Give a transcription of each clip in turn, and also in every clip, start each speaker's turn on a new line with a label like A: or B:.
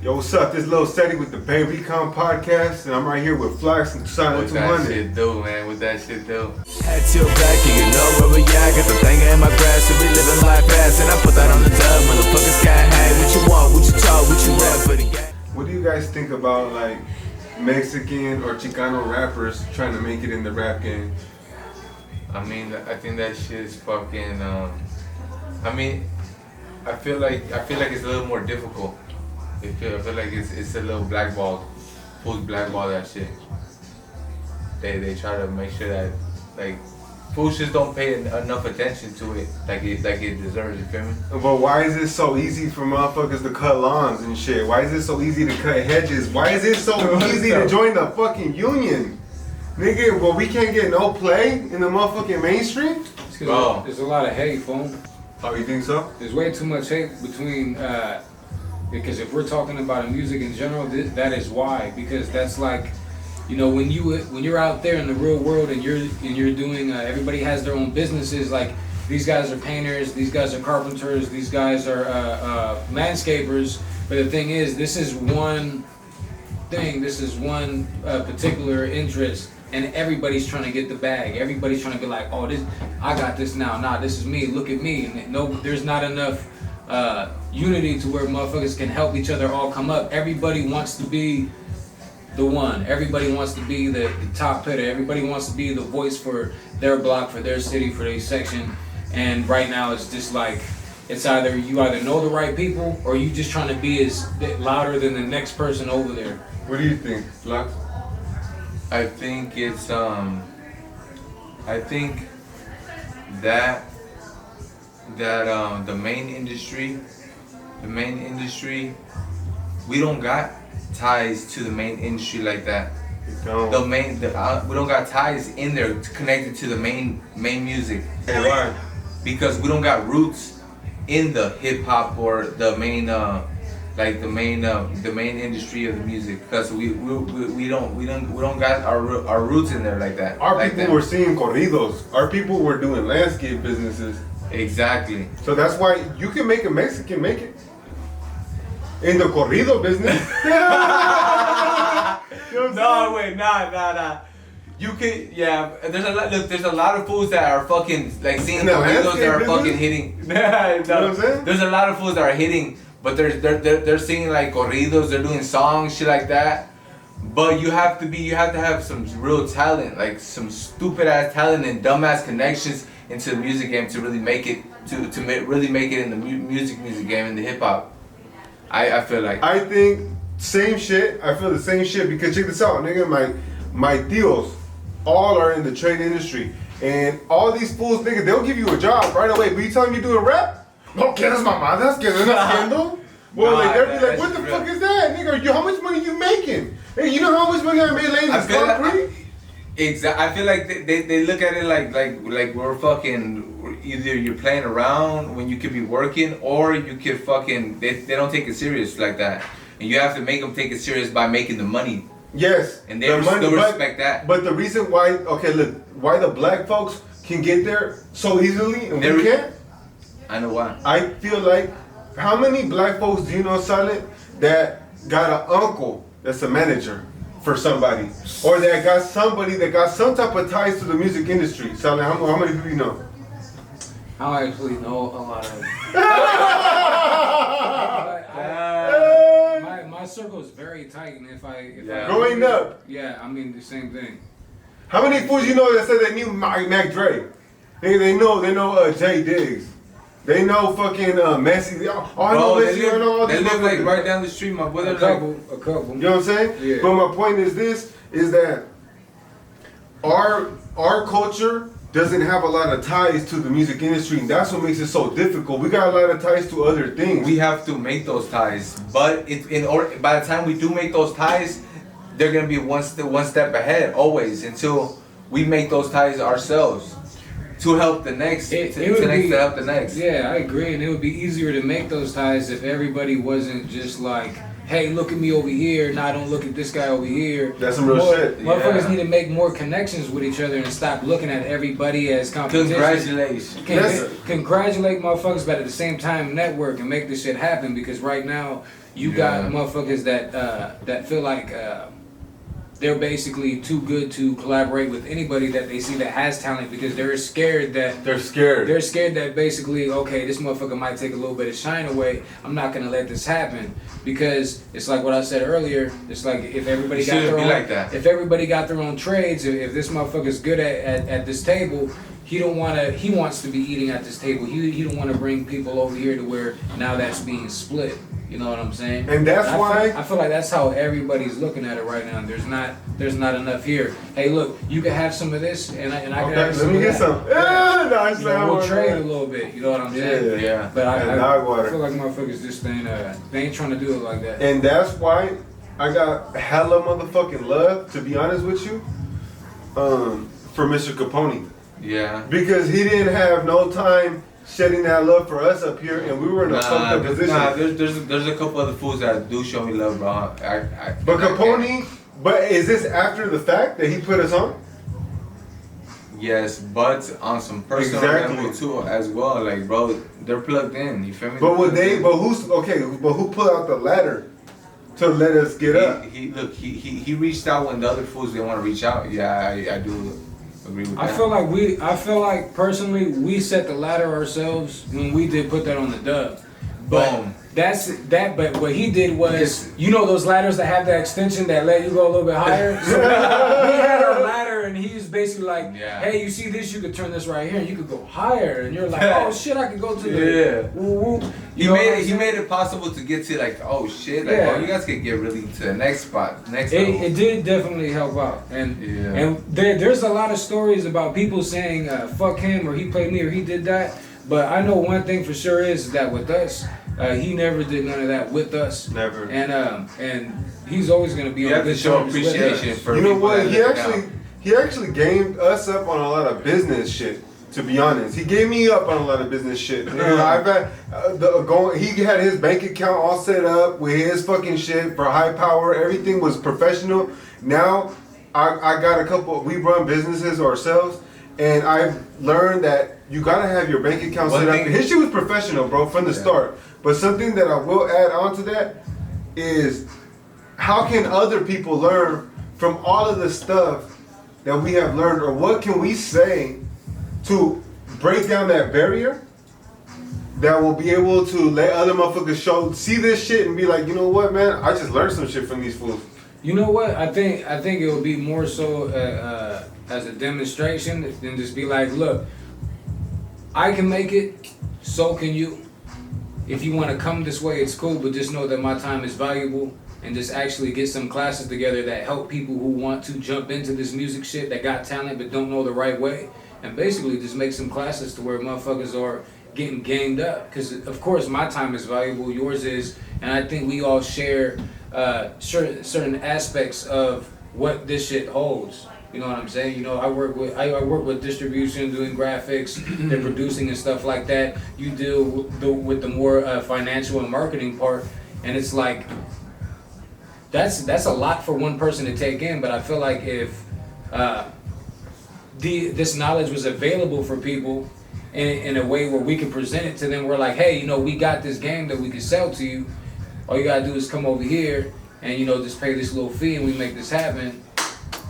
A: Yo, what's up? This is Lil Seri with the Recon podcast, and I'm right here with Flakz and Silent200.
B: What that shit do, man? What that shit do?
C: Head tilt back and you know where we at. Got the thing in my grass and we living life fast. And I put that on the dub, motherfuckers got hey, what you want, what you talk, what you rap for the game.
A: What do you guys think about like Mexican or Chicano rappers trying to make it in the rap game?
B: I mean, I think that shit is fucking. I feel like it's a little more difficult. I feel like it's a little blackballed. Fools blackball that shit. They try to make sure that like fools just don't pay enough attention to it like it deserves. You feel me?
A: But why is it so easy for motherfuckers to cut lawns and shit? Why is it so easy to cut hedges? Why is it so easy to join the fucking union? Nigga, well, we can't get no play in the motherfucking mainstream?
B: Bro.
D: There's a lot of hate, fool.
A: Oh, you think so?
D: There's way too much hate between, because if we're talking about music in general, that is why. Because that's like, you know, when you're out there in the real world and you're doing, everybody has their own businesses. Like these guys are painters, these guys are carpenters, these guys are landscapers. But the thing is, this is one thing. This is one particular interest. And everybody's trying to get the bag. Everybody's trying to be like, oh, this, I got this now. Nah, this is me. Look at me. And no, there's not enough unity to where motherfuckers can help each other all come up. Everybody wants to be the one. Everybody wants to be the top hitter. Everybody wants to be the voice for their block, for their city, for their section. And right now, it's just like it's either you know the right people or you just trying to be as louder than the next person over there.
A: What do you think, Flakz?
B: I think it's I think that the main industry, we don't got ties to the main industry like that. We don't got ties in there connected to the main music.
A: Hey, why?
B: Because we don't got roots in the hip hop or the main the main industry of the music, because we don't got our roots in there like that.
A: Our
B: like
A: people were seeing corridos. Our people were doing landscape businesses.
B: Exactly.
A: So that's why you can make a Mexican make it in the corrido business. You know what I'm saying?
B: Nah. You could, yeah. There's a lot of fools that are fucking like singing corridos that are fucking hitting.
A: You know what I'm saying?
B: There's a lot of fools that are hitting. But they're singing like corridos, they're doing songs, shit like that. But you have to have some real talent, like some stupid ass talent and dumb ass connections into the music game to really make it really make it in the music game, in the hip hop. I feel like.
A: I think same shit. I feel the same shit because check this out, nigga. My tios all are in the trade industry, and all these fools, nigga, they'll give you a job right away. But you tell me you do a rap? No quieres mamadas, que no haciendo. Well, like they'll be like, what the fuck is that, nigga? How much money you making? Hey, you know how much money I made laying this concrete?
B: Exactly. I feel like they look at it like we're fucking, either you're playing around when you could be working, or you could fucking they don't take it serious like that, and you have to make them take it serious by making the money.
A: Yes,
B: and they still respect that.
A: But the reason why, okay, look, why the black folks can get there so easily and we can't?
B: I know why.
A: I feel like, how many black folks do you know, Silent, that got an uncle that's a manager for somebody, or that got somebody that got some type of ties to the music industry? Silent, how many people you know?
D: I actually know a lot of. My circle is very tight, and if I
A: growing up,
D: yeah, I mean the same thing.
A: How many fools you know that said they knew Mac Dre? They know Jay Diggs. They know fucking Messi. I know Messi. I know all these.
B: They live like right down the street, my brother.
D: A couple.
A: You know what I'm saying?
D: Yeah.
A: But my point is that our culture doesn't have a lot of ties to the music industry, and that's what makes it so difficult. We got a lot of ties to other things.
B: We have to make those ties, but by the time we do make those ties, they're gonna be one step ahead always until we make those ties ourselves. To help the next, to help the next.
D: Yeah, I agree, and it would be easier to make those ties if everybody wasn't just like, hey, look at me over here, now don't look at this guy over here.
A: That's some real shit.
D: Motherfuckers need to make more connections with each other and stop looking at everybody as competition.
B: Congratulations.
D: Congratulate motherfuckers, but at the same time network and make this shit happen, because right now You got motherfuckers that feel like they're basically too good to collaborate with anybody that they see that has talent because they're scared that
A: They're scared.
D: they're scared that basically, okay, this motherfucker might take a little bit of shine away. I'm not gonna let this happen because it's like what I said earlier. It's like if everybody got their own, if everybody got their own trades, if this motherfucker's good at this table, he wants to be eating at this table. He don't want to bring people over here to where now that's being split. You know what I'm saying?
A: And that's why
D: I feel like that's how everybody's looking at it right now. There's not enough here. Hey, look, you can have some of this, and I can have some
A: let me
D: of
A: get
D: that.
A: some.
D: We'll trade a little bit. You know what I'm saying?
B: Yeah.
D: But I feel like motherfuckers just ain't trying to do it like that.
A: And that's why I got hella motherfucking love, to be honest with you, for Mr. Capone.
B: Yeah.
A: Because he didn't have no time shedding that love for us up here, and we were in a fucked up position.
B: Nah, there's a couple other fools that do show me love, bro.
A: But Capone, but is this after the fact that he put us on?
B: Yes, but on some personal level too, as well. Like, bro, they're plugged in. You feel me?
A: But who put out the ladder to let us get up?
B: He reached out when the other fools didn't want to reach out. Yeah, I do agree with that.
D: I feel like personally we set the ladder ourselves when we did put that on the dub. But but what he did was, you know those ladders that have that extension that let you go a little bit higher? So we had our ladder and he was basically like, hey, you see this, you could turn this right here and you could go higher, and you're like, oh shit, I could go to the woo woo.
B: He made it possible to get to like, oh shit, like, oh, you guys could get really to the next spot, next level.
D: It did definitely help out, and there's a lot of stories about people saying fuck him, or he played me, or he did that. But I know one thing for sure is that with us, he never did none of that with us.
A: Never.
D: And he's always gonna be on good
B: show
D: terms
B: appreciation
D: with us.
B: for
A: you know
B: people
A: what?
B: that
A: He actually gamed us up on a lot of business shit. To be honest, he gave me up on a lot of business shit. You know, I've had he had his bank account all set up with his fucking shit for high power. Everything was professional. Now I got a couple. We run businesses ourselves, and I've learned that you gotta have your bank account set up. His shit was professional, bro, from the start. But something that I will add on to that is, how can other people learn from all of the stuff that we have learned, or what can we say to break down that barrier that will be able to let other motherfuckers see this shit and be like, you know what, man, I just learned some shit from these fools.
D: You know what? I think it would be more so as a demonstration than just be like, look, I can make it, so can you. If you want to come this way, it's cool, but just know that my time is valuable, and just actually get some classes together that help people who want to jump into this music shit, that got talent but don't know the right way, and basically just make some classes to where motherfuckers are getting gamed up. Because of course my time is valuable, yours is, and I think we all share certain aspects of what this shit holds. You know what I'm saying? You know, I work with distribution, doing graphics, and producing and stuff like that. You deal with the more financial and marketing part, and it's like that's a lot for one person to take in. But I feel like if this knowledge was available for people in a way where we can present it to them, we're like, hey, you know, we got this game that we can sell to you. All you gotta do is come over here and, you know, just pay this little fee and we make this happen.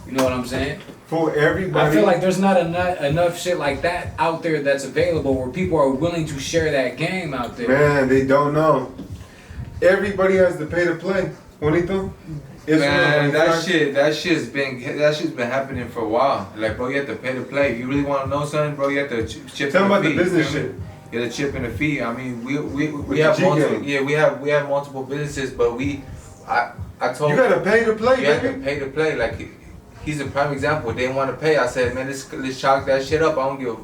D: You know what I'm saying?
A: For everybody.
D: I feel like there's not enough shit like that out there that's available where people are willing to share that game out there.
A: Man, they don't know. Everybody has to pay to play. Juanito?
B: Man, that shit's been happening for a while. Like, bro, you have to pay to play. If you really want to know something, bro, you have to chip in the fee.
A: Tell them about the business shit.
B: You have to chip in the fee. I mean, we have multiple. Yeah, we have multiple businesses, but I told
A: you gotta pay to play.
B: You have to pay to play. Like, he's a prime example. They didn't want to pay. I said, man, let's chalk that shit up. I don't give.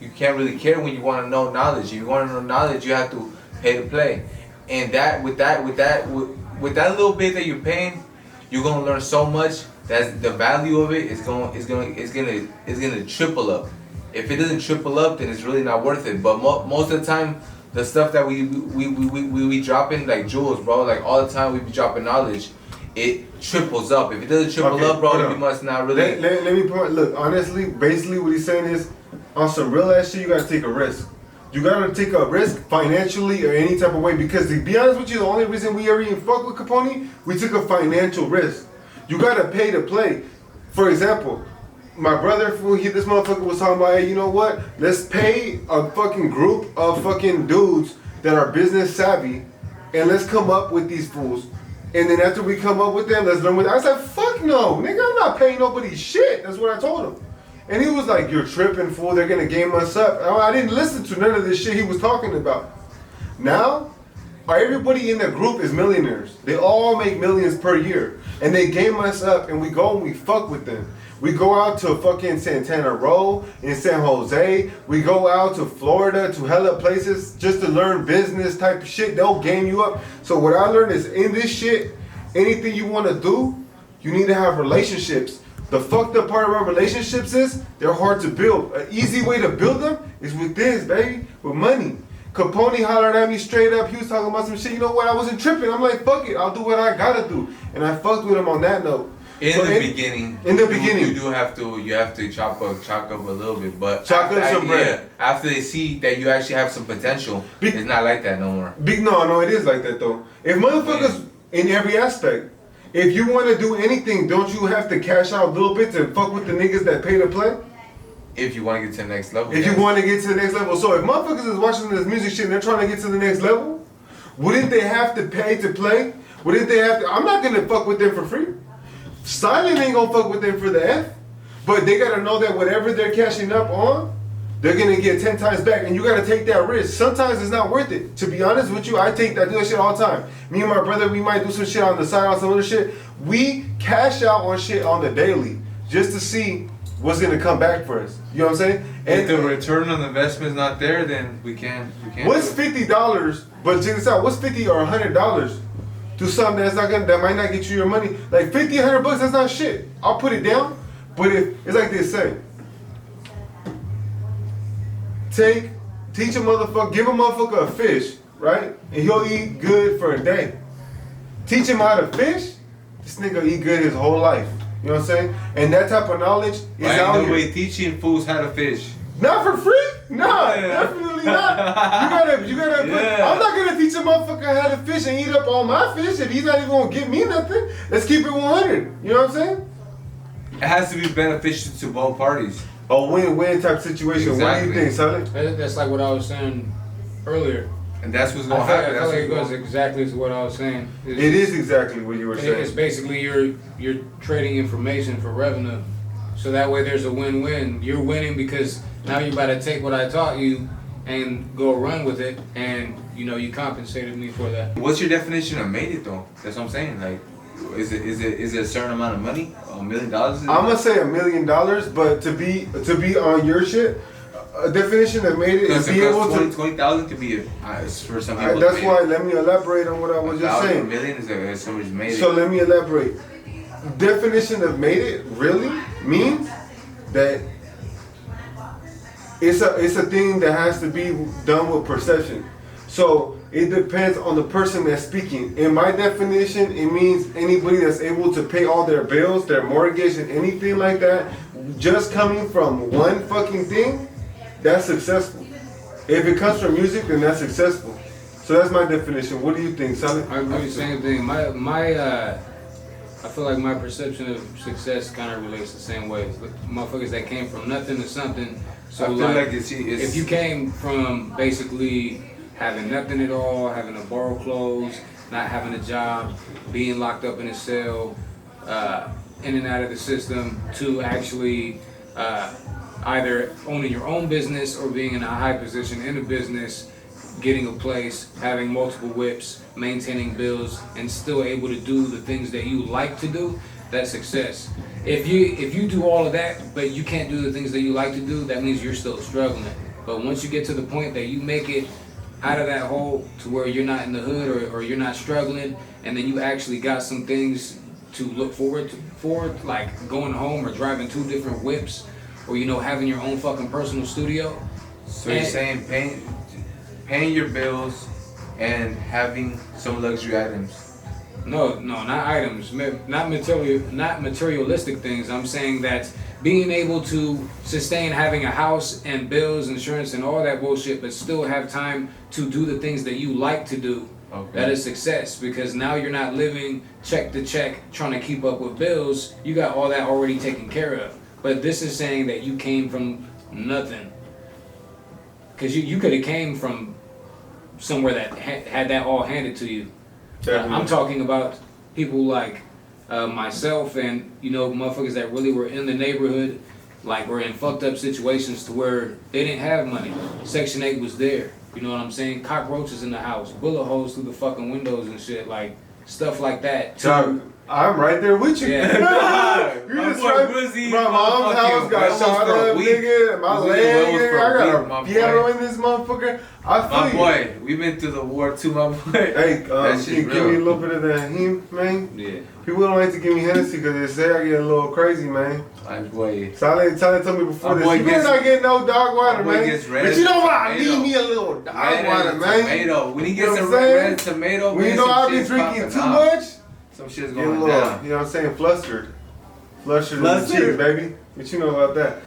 B: You can't really care when you want to know knowledge. If you want to know knowledge, you have to pay to play. And with that little bit that you're paying, you're gonna learn so much that the value of it is gonna triple up. If it doesn't triple up, then it's really not worth it. But most of the time, the stuff that we dropping, like jewels, bro, like all the time we be dropping knowledge, it triples up. If it doesn't triple up, bro, you must not really.
A: Let me point. Look, honestly, basically what he's saying is, on some real ass shit, you gotta take a risk. You gotta take a risk financially or any type of way, because to be honest with you, the only reason we ever even fuck with Capone, we took a financial risk. You gotta pay to play. For example, my brother, this motherfucker was talking about, hey, you know what? Let's pay a fucking group of fucking dudes that are business savvy, and let's come up with these fools. And then after we come up with them, let's learn with. I said, fuck no, nigga, I'm not paying nobody shit. That's what I told him. And he was like, you're tripping, fool. They're gonna game us up. I didn't listen to none of this shit he was talking about. Now, everybody in the group is millionaires. They all make millions per year. And they game us up, and we go and we fuck with them. We go out to fucking Santana Row in San Jose. We go out to Florida, to hella places, just to learn business type of shit. They'll game you up. So what I learned is, in this shit, anything you want to do, you need to have relationships. The fucked up part about relationships is they're hard to build. An easy way to build them is with this, baby, with money. Capone hollered at me straight up. He was talking about some shit. You know what? I wasn't tripping. I'm like, fuck it. I'll do what I gotta do. And I fucked with him on that note.
B: In the beginning, you do have to chalk up a little bit, but
A: chalk up some bread.
B: Yeah, after they see that you actually have some potential, it's not like that no more.
A: No, it is like that though. If motherfuckers in every aspect, if you want to do anything, don't you have to cash out a little bit to fuck with the niggas that pay to play?
B: If you want to get to the next level.
A: If you want to get to the next level. So if motherfuckers is watching this music shit and they're trying to get to the next level, wouldn't they have to pay to play? Wouldn't they have to? I'm not going to fuck with them for free. Silent ain't going to fuck with them for the F. But they got to know that whatever they're cashing up on, they're going to get 10 times back. And you got to take that risk. Sometimes it's not worth it. To be honest with you, I do that shit all the time. Me and my brother, we might do some shit on the side on some other shit. We cash out on shit on the daily just to see what's going to come back for us. You know what I'm saying?
B: And if the return on the investment is not there, then we can't.
A: What's $50? But check this out. What's $50 or $100 to something that might not get you your money? Like $50, $100, that's not shit. I'll put it down. But if it's like they say, teach a motherfucker, give a motherfucker a fish, right? And he'll eat good for a day. Teach him how to fish, this nigga eat good his whole life. You know what I'm saying? And that type of knowledge is out here.
B: No way teaching fools how to fish.
A: Not for free? No, definitely not. You gotta. I'm not gonna teach a motherfucker how to fish and eat up all my fish if he's not even gonna give me nothing. Let's keep it 100. You know what I'm saying?
B: It has to be beneficial to both parties.
A: A win-win type situation.
B: Exactly.
A: What do you think, Silent?
D: That's like what I was saying earlier.
B: And that's what's gonna happen.
D: I feel like it goes exactly to what I was saying.
A: It is exactly what you were saying.
D: It's basically you're trading information for revenue, so that way there's a win-win. You're winning because now you're about to take what I taught you and go run with it, and you compensated me for that.
B: What's your definition of made it though? That's what I'm saying. Like, is it a certain amount of money? $1 million? I'm
A: gonna say $1 million, but to be on your shit. A definition that made it is be able to
B: 20,000 could be for some people.
A: That's why. Let me elaborate on what I was just saying.
B: $1 million is somebody's made it.
A: So let me elaborate. Definition of made it really means that it's a thing that has to be done with perception. So it depends on the person that's speaking. In my definition, it means anybody that's able to pay all their bills, their mortgage, and anything like that, just coming from one fucking thing. That's successful. If it comes from music, then that's successful. So that's my definition. What do you think, Silent?
D: I agree. Same thing. I feel like my perception of success kind of relates the same way. Motherfuckers that came from nothing to something. So
B: I feel like it's
D: if you came from basically having nothing at all, having to borrow clothes, not having a job, being locked up in a cell, in and out of the system, to actually either owning your own business or being in a high position in a business, getting a place, having multiple whips, maintaining bills, and still able to do the things that you like to do, that's success. If you do all of that, but you can't do the things that you like to do, that means you're still struggling. But once you get to the point that you make it out of that hole to where you're not in the hood or you're not struggling, and then you actually got some things to look forward to, like going home or driving 2 different whips, or having your own fucking personal studio.
B: So you're saying paying your bills and having some luxury items.
D: No, not items, not materialistic things. I'm saying that being able to sustain having a house and bills, insurance, and all that bullshit, but still have time to do the things that you like to do. Okay. That is success, because now you're not living check to check trying to keep up with bills. You got all that already taken care of. But this is saying that you came from nothing, because you could have came from somewhere that had that all handed to you. I'm talking about people like myself and, you know, motherfuckers that really were in the neighborhood, like were in fucked up situations to where they didn't have money. Section 8 was there. You know what I'm saying? Cockroaches in the house, bullet holes through the fucking windows and shit, like stuff like that.
A: Chuck, I'm right there with you.
B: Yeah.
A: You're just right. My mom's house got shot up, nigga. My leg, I got a piano in this motherfucker. I feel
B: my boy, we been through the war too, my boy.
A: Hey, can you give me a little bit of that heme, man?
D: Yeah.
A: People don't like to give me Hennessy because they say I get a little crazy, man.
B: My boy.
A: Silent told me before this, you better not get no dog water, man. But you know what? I need me a little dog water, man.
B: Tomato. When he gets a red tomato,
A: when you know I be drinking too much,
B: some shit's going down.
A: You know what I'm saying? Flustered in the cheeks, baby. But you know about that.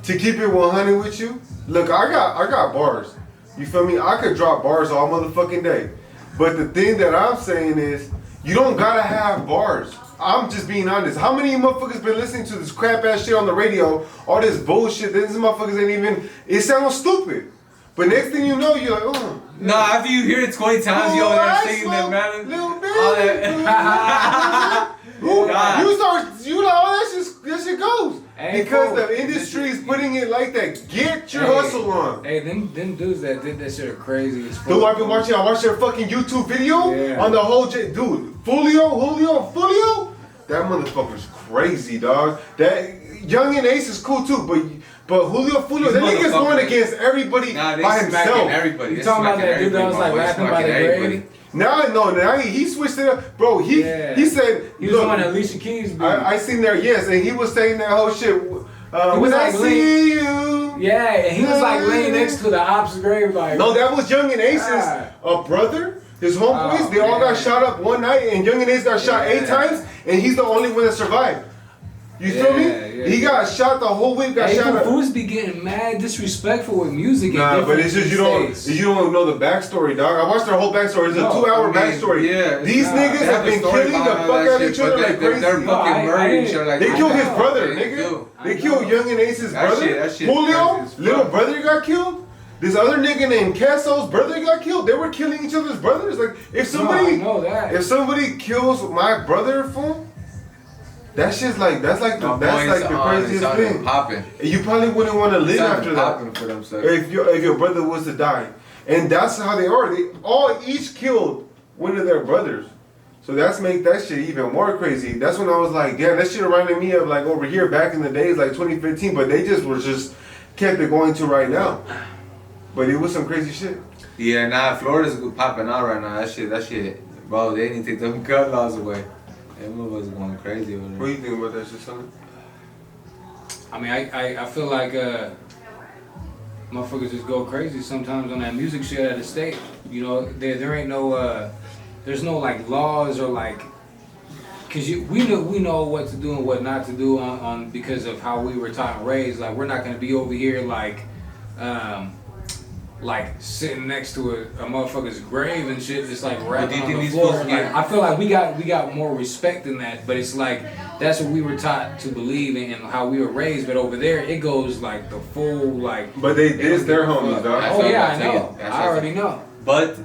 A: To keep it 100 with you, look, I got bars. You feel me? I could drop bars all motherfucking day. But the thing that I'm saying is, you don't gotta have bars. I'm just being honest. How many motherfuckers been listening to this crap ass shit on the radio? All this bullshit. These motherfuckers ain't even. It sounds stupid. But next thing you know, you're like, oh.
B: No, after you hear it 20 times, you over there singing that, man.
A: Little bit. You know how that shit goes. Hey, because the industry is putting it like that. Get your hustle on.
D: Hey, them dudes that did that shit are crazy as fuck.
A: Dude, I watched their fucking YouTube video on the whole dude, Julio. That motherfucker's crazy, dog. That Young and Ace is cool too, but Julio, that nigga's going against everybody by himself.
B: Everybody.
D: You talking about that dude that was like rapping by the grave?
A: Now he switched it up, bro. He said
D: he was on Alicia Keys.
A: I seen there, yes, and he was saying that whole shit. When I see you,
D: yeah, and he was like laying next to the ops grave, like.
A: No, that was Young and Ace's brother. His homeboys, they all got shot up one night, and Young and Ace got shot 8 times, and he's the only one that survived. You feel me? Yeah. He got shot the whole week. Got shot up.
D: Fools be getting mad disrespectful with music.
A: Nah, but it's just you don't know the backstory, dog. I watched their whole backstory. It's a 2-hour backstory. Yeah, these niggas have been killing the fuck out of each other like crazy.
B: They're fucking murdering each other like
A: they killed his brother, nigga. They killed Young and Ace's brother. Julio, little brother got killed. This other nigga named Casso's brother got killed. They were killing each other's brothers. Like if somebody kills my brother, fool. That shit's like that's like the craziest thing. Popping. You probably wouldn't want to live after that. If your brother was to die, and that's how they are. They all each killed one of their brothers. So that's make that shit even more crazy. That's when I was like, damn, that shit reminded me of like over here back in the days, like 2015. But they just kept it going to right now. But it was some crazy shit.
B: Yeah, nah, Florida's popping out right now. That shit, bro. They need to take them gun laws away. Everyone's going crazy over there.
A: What do you think about that shit, son?
D: I mean, I feel like motherfuckers just go crazy sometimes on that music shit at the state. You know, there ain't no there's no like laws or like, cause we know what to do and what not to do on because of how we were taught and raised. Like we're not gonna be over here like sitting next to a motherfucker's grave and shit, just like rapping on the floor. Like, I feel like we got more respect than that, but it's like that's what we were taught to believe in and how we were raised. But over there, it goes like the full like.
A: But it's their homies, dog.
D: Oh yeah, I know. I already know.
B: But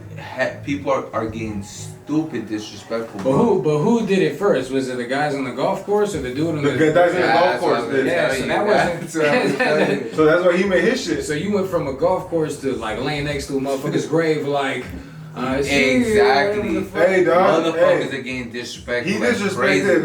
B: people are getting stupid disrespectful.
D: But who did it first? Was it the guys on the golf course or the dude on the
A: guys on the golf course? Did.
D: Yeah, so that wasn't.
A: So that's why he made his shit.
D: So you went from a golf course to like laying next to a motherfucker's grave, like.
B: Exactly.
A: Hey, dog.
B: Motherfuckers are getting disrespectful.
A: He disrespected.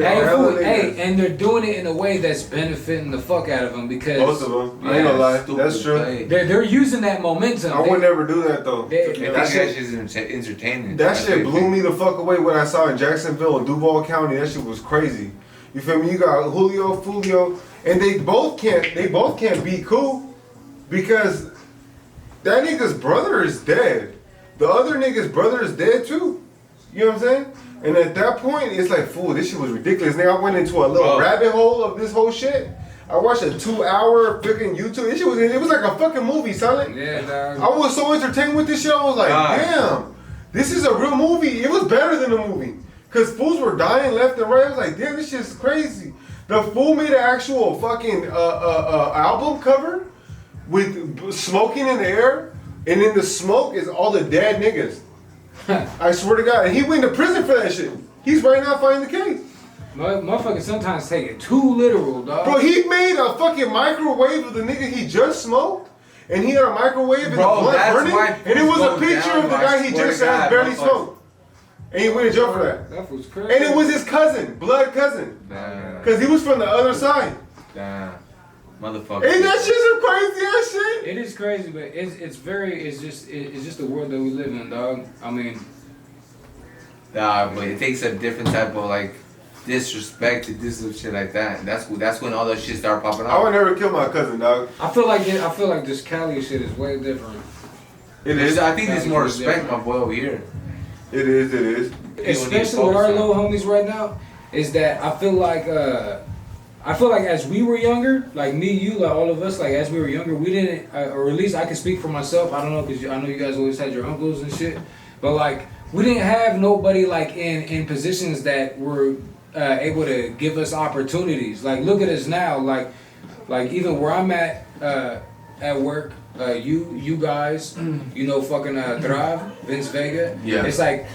D: Hey, and they're doing it in a way that's benefiting the fuck out of them because
A: most of them. I ain't gonna lie. That's true.
D: They're using that momentum.
A: I would never do that though.
B: That shit is entertaining.
A: That shit blew me the fuck away when I saw in Jacksonville and Duval County. That shit was crazy. You feel me? You got Fulio, and they both can't be cool because that nigga's brother is dead. The other nigga's brother is dead too. You know what I'm saying? And at that point, it's like, fool, this shit was ridiculous. Now I went into a little rabbit hole of this whole shit. I watched a 2-hour freaking YouTube. This shit it was like a fucking movie, Silent.
D: Yeah, dog.
A: I was so entertained with this shit. I was like, damn, this is a real movie. It was better than a movie. Because fools were dying left and right. I was like, damn, this shit's crazy. The fool made an actual fucking album cover with smoking in the air. And in the smoke is all the dead niggas. I swear to God. And he went to prison for that shit. He's right now fighting the case.
D: Motherfuckers sometimes take it too literal, dog.
A: Bro, he made a fucking microwave of the nigga he just smoked. And he had a microwave and the blunt burning. And it was a picture of the guy he just had barely smoked. And he went to jail for that.
D: That was crazy.
A: And it was his cousin, blood cousin. Because he was from the other side.
B: Damn. Motherfucker.
A: Ain't that shit some crazy ass shit?
D: It is crazy, but it's just the world that we live in, dog. I mean,
B: but it takes a different type of like disrespect to do some shit like that. That's when all that shit start popping up.
A: I would never kill my cousin, dog.
D: I feel like this Cali shit is way different.
A: It is.
B: I think there's more respect, my boy, over here.
A: It is.
D: Especially with our little homies right now, is that I feel like as we were younger, like me, you, like all of us, like as we were younger, we didn't, or at least I can speak for myself. I don't know, because I know you guys always had your uncles and shit, but like we didn't have nobody like in positions that were able to give us opportunities. Like look at us now, like even where I'm at work, you guys, you know, fucking Thrive, Vince Vega.
B: Yeah.
D: It's like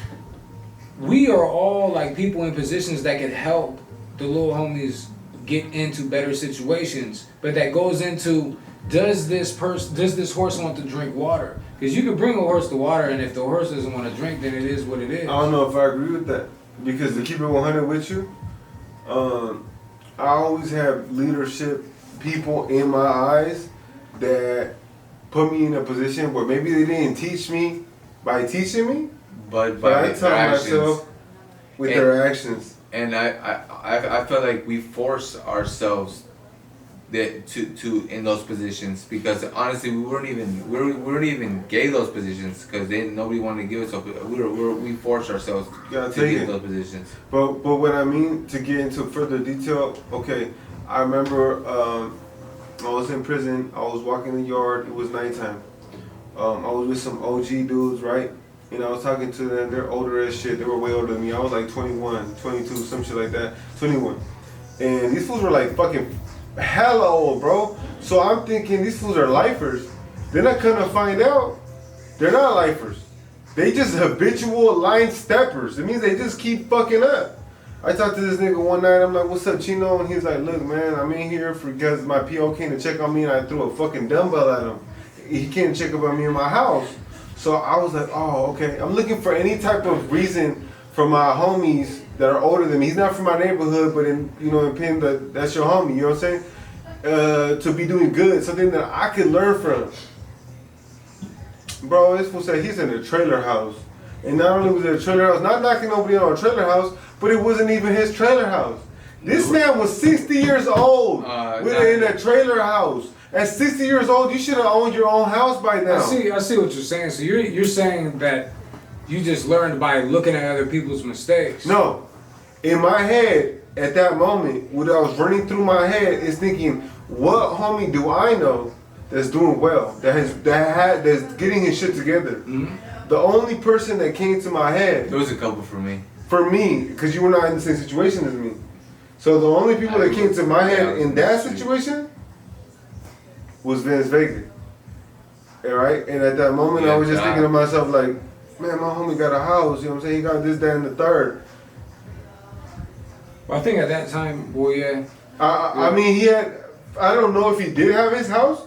D: we are all like people in positions that can help the little homies get into better situations, but that goes into does this horse want to drink water? Because you could bring a horse to water, and if the horse doesn't want to drink, then it is what it is.
A: I don't know if I agree with that, because to keep it 100 with you, I always have leadership people in my eyes that put me in a position where maybe they didn't teach me by teaching me,
B: but
A: I taught myself with their actions.
B: And I feel like we force ourselves to in those positions, because honestly we weren't even gave those positions because nobody wanted to give us. So we forced ourselves to get those positions.
A: But what I mean, to get into further detail, okay, I remember I was in prison. I was walking the yard. It was nighttime. I was with some OG dudes, right? And I was talking to them. They're older as shit. They were way older than me. I was like 21, 22, some shit like that. 21. And these fools were like fucking hella old, bro. So I'm thinking these fools are lifers. Then I come to find out they're not lifers. They just habitual line steppers. It means they just keep fucking up. I talked to this nigga one night. I'm like, what's up, Chino? And he's like, look, man, I'm in here because my PO came to check on me and I threw a fucking dumbbell at him. He came to check up on me in my house. So I was like, oh, okay. I'm looking for any type of reason for my homies that are older than me. He's not from my neighborhood, but in Penn, that's your homie, you know what I'm saying? To be doing good, something that I could learn from. Bro, this fool said he's in a trailer house. And not only was it a trailer house, not knocking nobody on a trailer house, but it wasn't even his trailer house. This man was 60 years old in a trailer house. At 60 years old, you should have owned your own house by now.
D: I see what you're saying. So you're saying that you just learned by looking at other people's mistakes.
A: No. In my head, at that moment, what I was running through my head is thinking, what homie do I know that's doing well, that's getting his shit together? Mm-hmm. The only person that came to my head...
B: There was a couple for me.
A: For me, because you were not in the same situation as me. So the only people that came to my head in that situation was Vince Vega. Alright? And at that moment, I was just thinking to myself, like, man, my homie got a house, you know what I'm saying? He got this, that, and the third.
D: Well, I think at that time, well, yeah.
A: I mean, he had, I don't know if he did have his house,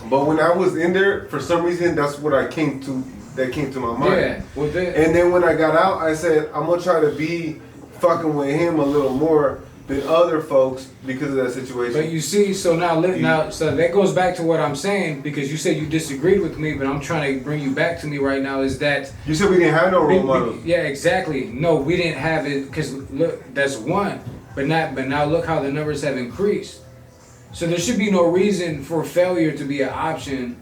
A: but when I was in there, for some reason, that's what that came to my mind.
D: Yeah. Well,
A: and then when I got out, I said, I'm going to try to be fucking with him a little more than other folks because of that situation.
D: But you see, so so that goes back to what I'm saying, because you said you disagreed with me, but I'm trying to bring you back to me right now, is that...
A: You said we didn't have no role models.
D: Yeah, exactly. No, we didn't have it, because look, that's one. But now look how the numbers have increased. So there should be no reason for failure to be an option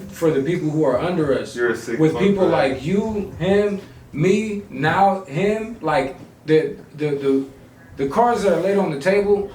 D: for the people who are under us.
A: You're a sick
D: with
A: fuck
D: people
A: man.
D: like you, him, me, now, him, like the cards that are laid on the table,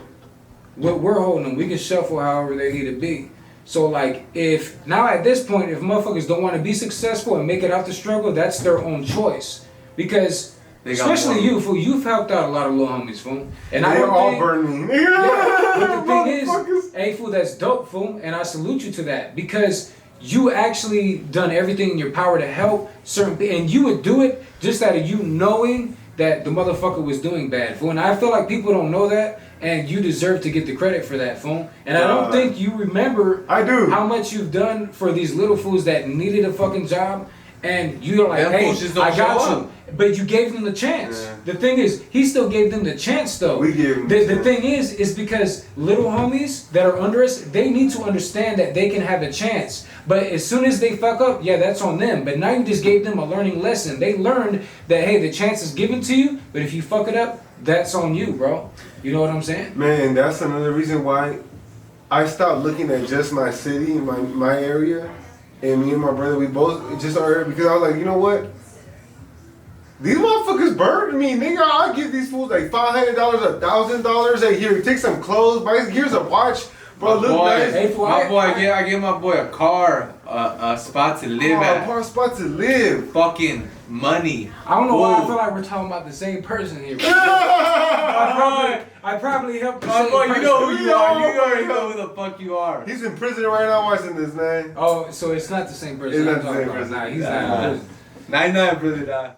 D: what we're holding them, we can shuffle however they need to be. So like if now at this point, if motherfuckers don't want to be successful and make it out the struggle, that's their own choice. Because especially you, fool, you've helped out a lot of little homies, fool. And I don't
A: all
D: think,
A: burn me.
D: yeah, but the thing is, hey fool, that's dope, fool, and I salute you to that because you actually done everything in your power to help certain people, and you would do it just out of you knowing that the motherfucker was doing bad, fool. And I feel like people don't know that, and you deserve to get the credit for that, fool. And I don't think you remember
A: I do.
D: how much you've done for these little fools that needed a fucking job, and you're like,
B: Them
D: hey,
B: fools just don't
D: I got
B: show
D: you. But you gave them the chance.
A: Yeah.
D: The thing is, he still gave them the chance, though.
A: We gave them
D: the
A: chance.
D: thing is because little homies that are under us, they need to understand that they can have a chance. But as soon as they fuck up, yeah, that's on them. But now you just gave them a learning lesson. They learned that, hey, the chance is given to you, but if you fuck it up, that's on you, bro. You know what I'm saying?
A: Man, that's another reason why I stopped looking at just my city, my area, and me and my brother, we both just are, because I was like, you know what? These motherfuckers burned me, nigga. I'll give these fools like $500, $1,000. Hey, here, take some clothes. Here's a watch, bro. Look nice.
D: Hey, fool,
B: I gave my boy a car, a spot to live at.
A: A spot to live.
B: Fucking money.
D: I don't know why I
B: Whoa.
D: feel like we're talking about the same person here.
A: He's
D: I probably helped the
B: My
D: same
B: boy, you
D: person.
B: know who you are. You already know who the fuck you are.
A: in prison right now watching this, man.
D: Oh, so it's not the same person.
A: It's not
D: I'm
A: the
D: talking
A: same
D: about.
A: person.
D: Nah, he's not in prison.
B: 99, brother.